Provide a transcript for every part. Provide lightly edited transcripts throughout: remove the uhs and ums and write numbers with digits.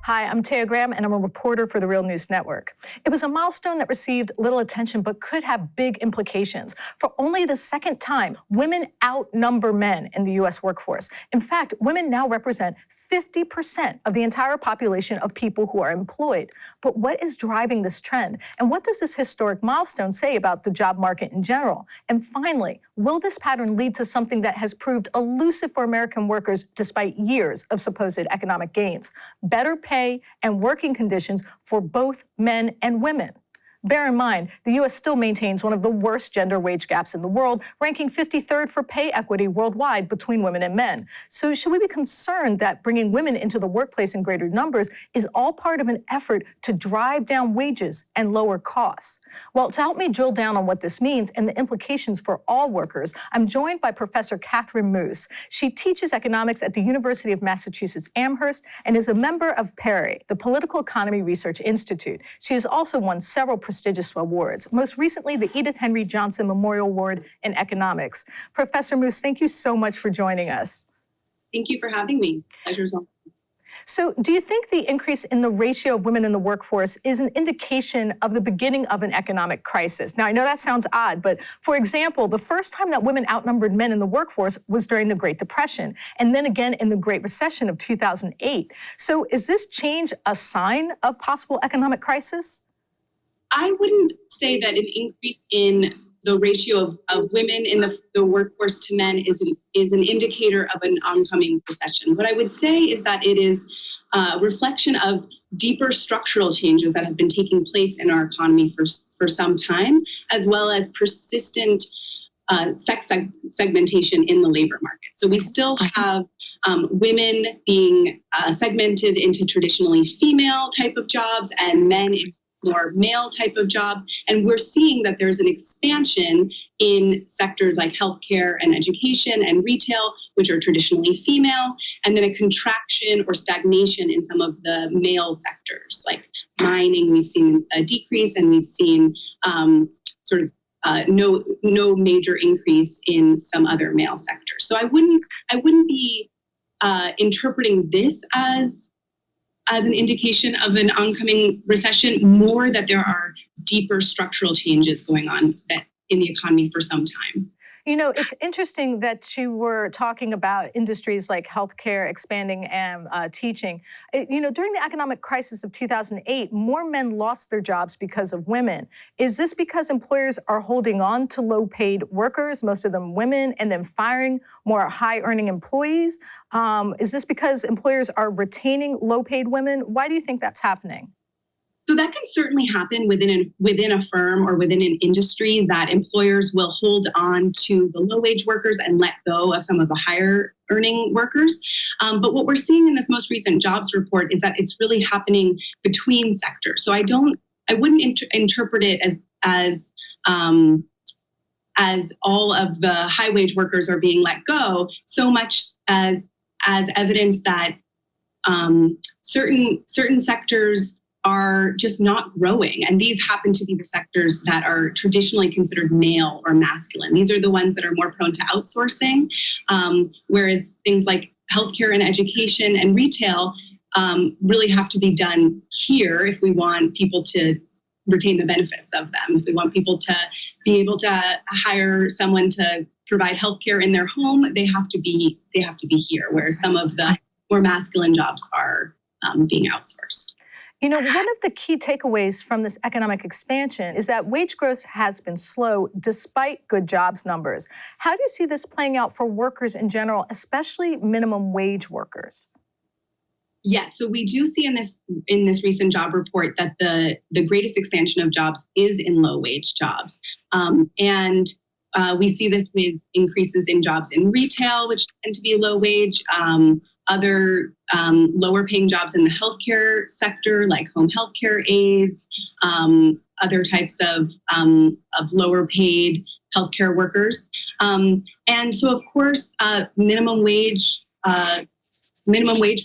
Hi, I'm Taya Graham, and I'm a reporter for the Real News Network. It was a milestone that received little attention but could have big implications. For only the second time, women outnumber men in the U.S. workforce. In fact, women now represent 50% of the entire population of people who are employed. But what is driving this trend? And what does this historic milestone say about the job market in general? And finally, will this pattern lead to something that has proved elusive for American workers despite years of supposed economic gains? Better pay and working conditions for both men and women. Bear in mind, the U.S. still maintains one of the worst gender wage gaps in the world, ranking 53rd for pay equity worldwide between women and men. So should we be concerned that bringing women into the workplace in greater numbers is all part of an effort to drive down wages and lower costs? Well, to help me drill down on what this means and the implications for all workers, I'm joined by Professor Katherine Moos. She teaches economics at the University of Massachusetts Amherst and is a member of PERI, the Political Economy Research Institute. She has also won several prestigious awards, most recently the Edith Henry Johnson Memorial Award in Economics. Professor Moos, thank you so much for joining us. Thank you for having me. Pleasure's all. So do you think the increase in the ratio of women in the workforce is an indication of the beginning of an economic crisis? Now, I know that sounds odd, but for example, the first time that women outnumbered men in the workforce was during the Great Depression, and then again in the Great Recession of 2008. So is this change a sign of possible economic crisis? I wouldn't say that an increase in the ratio of women in the workforce to men is an indicator of an oncoming recession. What I would say is that it is a reflection of deeper structural changes that have been taking place in our economy for some time, as well as persistent sex segmentation in the labor market. So we still have women being segmented into traditionally female type of jobs and men into more male type of jobs. And we're seeing that there's an expansion in sectors like healthcare and education and retail, which are traditionally female, and then a contraction or stagnation in some of the male sectors, like mining. We've seen a decrease, and we've seen no major increase in some other male sectors. So I wouldn't be interpreting this as an indication of an oncoming recession, more that there are deeper structural changes going on in the economy for some time. You know, it's interesting that you were talking about industries like healthcare expanding and teaching. During the economic crisis of 2008, more men lost their jobs because of women. Is this because employers are holding on to low-paid workers, most of them women, and then firing more high-earning employees? Is this because employers are retaining low-paid women? Why do you think that's happening? So that can certainly happen within a firm or within an industry, that employers will hold on to the low-wage workers and let go of some of the higher-earning workers. But what we're seeing in this most recent jobs report is that it's really happening between sectors. So I wouldn't interpret it as all of the high-wage workers are being let go, so much as evidence that certain sectors are just not growing. And these happen to be the sectors that are traditionally considered male or masculine. These are the ones that are more prone to outsourcing, whereas things like healthcare and education and retail really have to be done here if we want people to retain the benefits of them. If we want people to be able to hire someone to provide healthcare in their home, they have to be here, whereas some of the more masculine jobs are being outsourced. One of the key takeaways from this economic expansion is that wage growth has been slow despite good jobs numbers. How do you see this playing out for workers in general, especially minimum wage workers? Yes, so we do see in this recent job report that the greatest expansion of jobs is in low wage jobs. And we see this with increases in jobs in retail, which tend to be low wage, other lower paying jobs in the healthcare sector, like home healthcare aides, other types of lower paid healthcare workers. And so, of course, minimum wage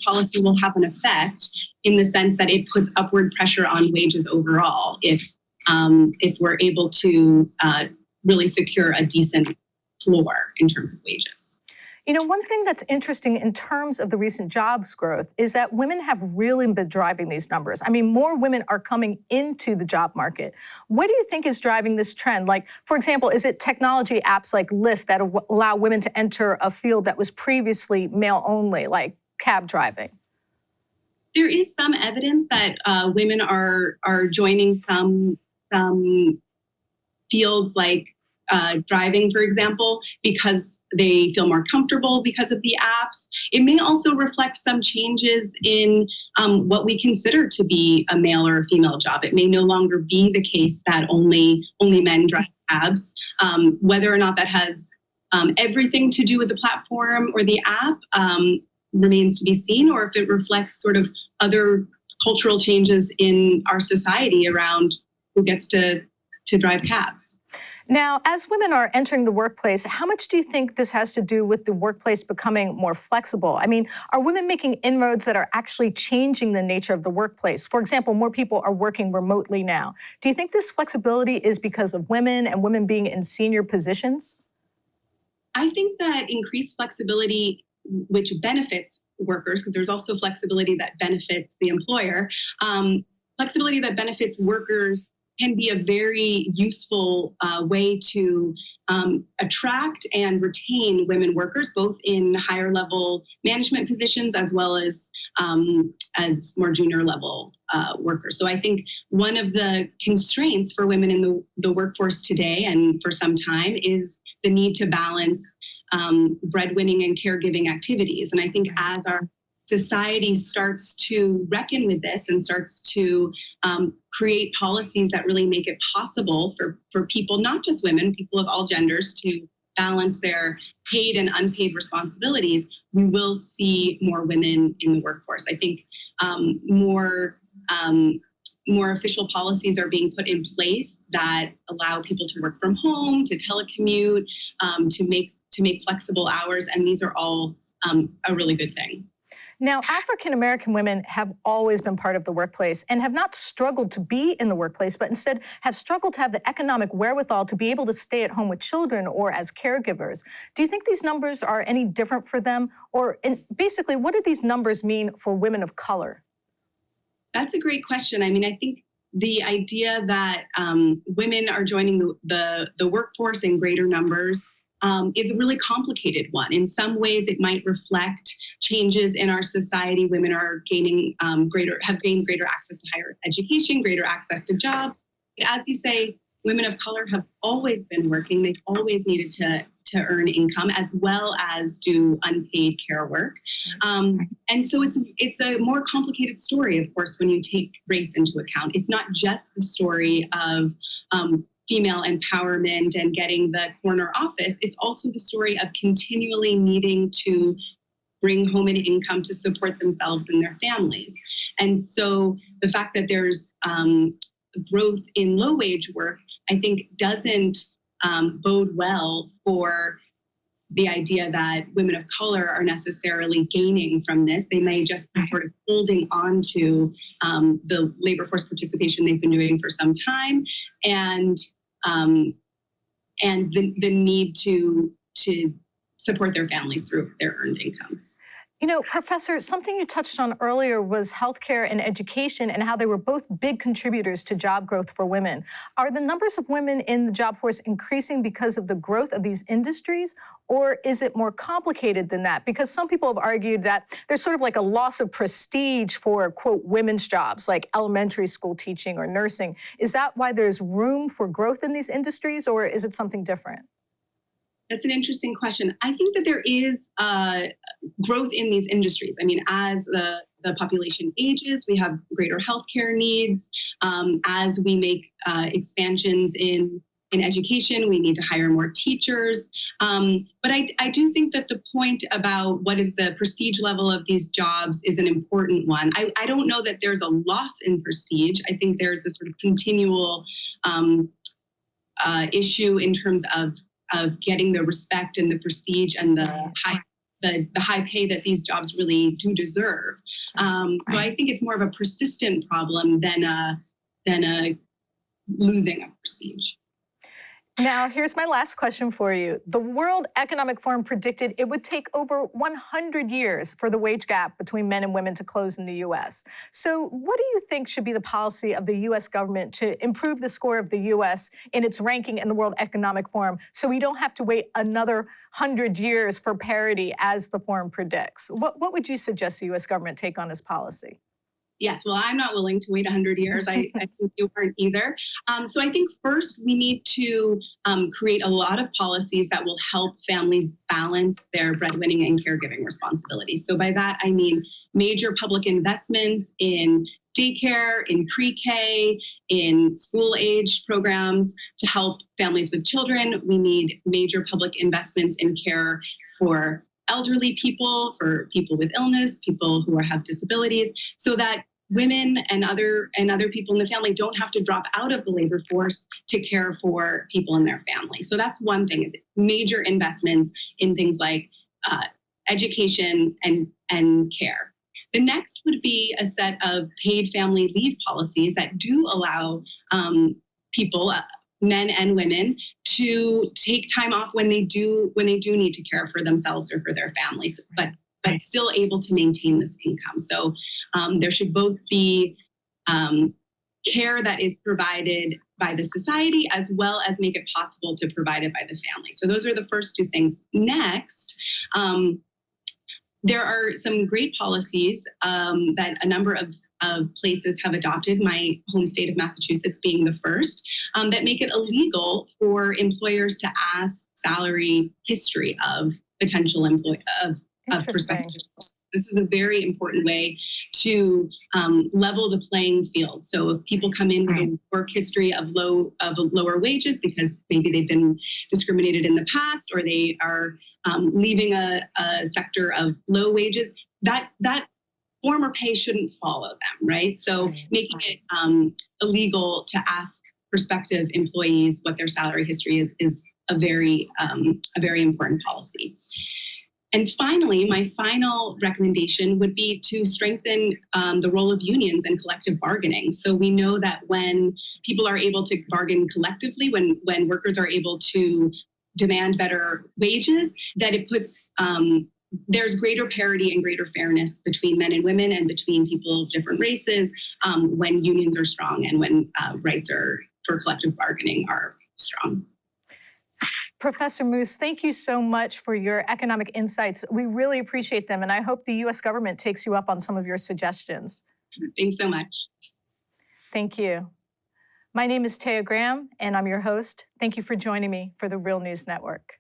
policy will have an effect in the sense that it puts upward pressure on wages overall if we're able to really secure a decent floor in terms of wages. You know, one thing that's interesting in terms of the recent jobs growth is that women have really been driving these numbers. I mean, more women are coming into the job market. What do you think is driving this trend? Like, for example, is it technology apps like Lyft that allow women to enter a field that was previously male only, like cab driving? There is some evidence that women are joining some fields like driving, for example, because they feel more comfortable because of the apps. It may also reflect some changes in what we consider to be a male or a female job. It may no longer be the case that only men drive cabs. Whether or not that has everything to do with the platform or the app remains to be seen, or if it reflects sort of other cultural changes in our society around who gets to drive cabs. Now, as women are entering the workplace, how much do you think this has to do with the workplace becoming more flexible? I mean, are women making inroads that are actually changing the nature of the workplace? For example, more people are working remotely now. Do you think this flexibility is because of women and women being in senior positions? I think that increased flexibility, which benefits workers, because there's also flexibility that benefits the employer, flexibility that benefits workers can be a very useful way to attract and retain women workers, both in higher level management positions as well as more junior level workers. So I think one of the constraints for women in the workforce today and for some time is the need to balance breadwinning and caregiving activities. And I think as our society starts to reckon with this and starts to create policies that really make it possible for people, not just women, people of all genders, to balance their paid and unpaid responsibilities, we will see more women in the workforce. I think more official policies are being put in place that allow people to work from home, to telecommute, to make flexible hours, and these are all a really good thing. Now, African-American women have always been part of the workplace and have not struggled to be in the workplace, but instead have struggled to have the economic wherewithal to be able to stay at home with children or as caregivers. Do you think these numbers are any different for them? Or basically, what do these numbers mean for women of color? That's a great question. I mean, I think the idea that women are joining the workforce in greater numbers is a really complicated one. In some ways, it might reflect changes in our society. Women are have gained greater access to higher education, greater access to jobs. As you say, women of color have always been working. They've always needed to earn income as well as do unpaid care work. And so it's a more complicated story, of course, when you take race into account. It's not just the story of female empowerment and getting the corner office. It's also the story of continually needing to bring home an income to support themselves and their families. And so the fact that there's growth in low-wage work, I think, doesn't bode well for the idea that women of color are necessarily gaining from this. They may just be sort of holding on to the labor force participation they've been doing for some time, and the need to support their families through their earned incomes. You know, Professor, something you touched on earlier was healthcare and education and how they were both big contributors to job growth for women. Are the numbers of women in the job force increasing because of the growth of these industries, or is it more complicated than that? Because some people have argued that there's sort of like a loss of prestige for, quote, women's jobs, like elementary school teaching or nursing. Is that why there's room for growth in these industries, or is it something different? That's an interesting question. I think that there is growth in these industries. I mean, as the population ages, we have greater healthcare needs. As we make expansions in education, we need to hire more teachers. But I do think that the point about what is the prestige level of these jobs is an important one. I don't know that there's a loss in prestige. I think there's a sort of continual issue in terms of getting the respect and the prestige and the high pay that these jobs really do deserve. So I think it's more of a persistent problem than a losing of prestige. Now, here's my last question for you. The World Economic Forum predicted it would take over 100 years for the wage gap between men and women to close in the U.S. So what do you think should be the policy of the U.S. government to improve the score of the U.S. in its ranking in the World Economic Forum so we don't have to wait another 100 years for parity as the forum predicts? What would you suggest the U.S. government take on this policy? Yes, well, I'm not willing to wait 100 years. I think you aren't either. So I think first we need to create a lot of policies that will help families balance their breadwinning and caregiving responsibilities. So by that, I mean major public investments in daycare, in pre-K, in school-age programs to help families with children. We need major public investments in care for elderly people, for people with illness, people who have disabilities, so that women and other people in the family don't have to drop out of the labor force to care for people in their family. So that's one thing, is major investments in things like education and care. The next would be a set of paid family leave policies that do allow people, men and women, to take time off when they do need to care for themselves or for their families, but still able to maintain this income. So there should both be care that is provided by the society as well as make it possible to provide it by the family. So those are the first two things. Next, there are some great policies that a number of places have adopted, my home state of Massachusetts being the first, that make it illegal for employers to ask salary history of potential of prospective. This is a very important way to level the playing field. So if people come in with a work history of lower wages because maybe they've been discriminated in the past, or they are leaving a sector of low wages, that former pay shouldn't follow them, right? So making it illegal to ask prospective employees what their salary history is a very important policy. And finally, my final recommendation would be to strengthen the role of unions and collective bargaining. So we know that when people are able to bargain collectively, when workers are able to demand better wages, that it puts there's greater parity and greater fairness between men and women and between people of different races when unions are strong and when rights for collective bargaining are strong. Professor Moos, thank you so much for your economic insights. We really appreciate them, and I hope the U.S. government takes you up on some of your suggestions. Thanks so much. Thank you. My name is Taya Graham, and I'm your host. Thank you for joining me for the Real News Network.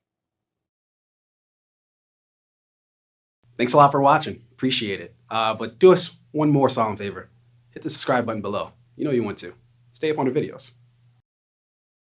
Thanks a lot for watching. Appreciate it. But do us one more solemn favor. Hit the subscribe button below. You know you want to. Stay up on the videos.